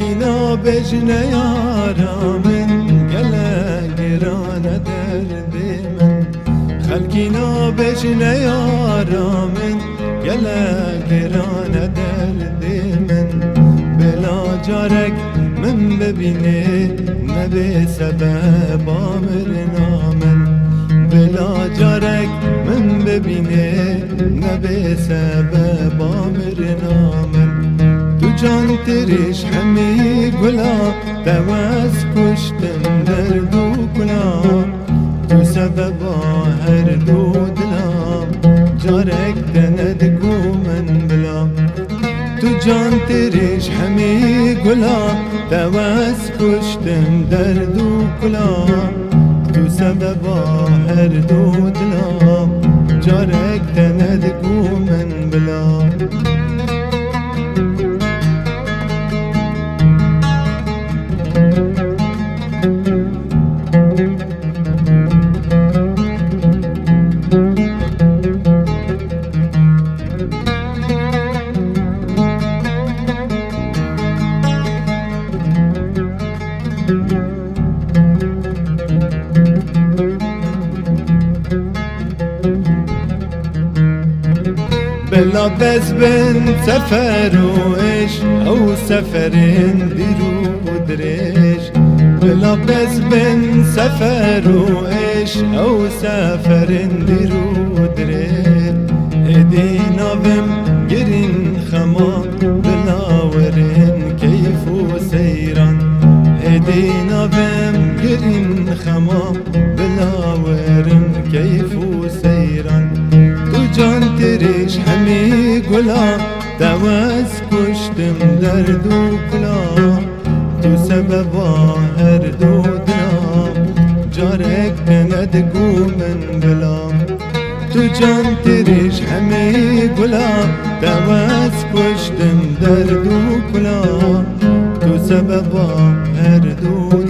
خلقنا بجنه یارا من گله گرانه درد من خلقنا بجنه یارا من گله گرانه درد من بلا جارک من ببینه نبی سبب آمرنا من بلا جارک من ببینه نبی سبب آمرنا من تو جان تریش همی گلا دواز کشتم درد و کلا تو سبب هر دو دلام جارک دندگو من بلا تو جان تریش همی گلا دواز کشتم درد و کلا تو سبب هر دو دلام جارک دندگو من بلا بلا بس بن سفر وإيش أو سفرين ديرو ودريش بلا بس بن سفر وإيش أو سفرين ديرو ودريش إدينا بم جرين خما بلا ورين كيف سيران إدينا بم جرين خما بلا ورين كيف سيران جان تریش همی گلا دواز کشتم درد و کلا تو سبب هر دو دلام جارک دندگو من بلا تو جان تریش همی گلا دواز کشتم درد و کلا تو سبب هر دو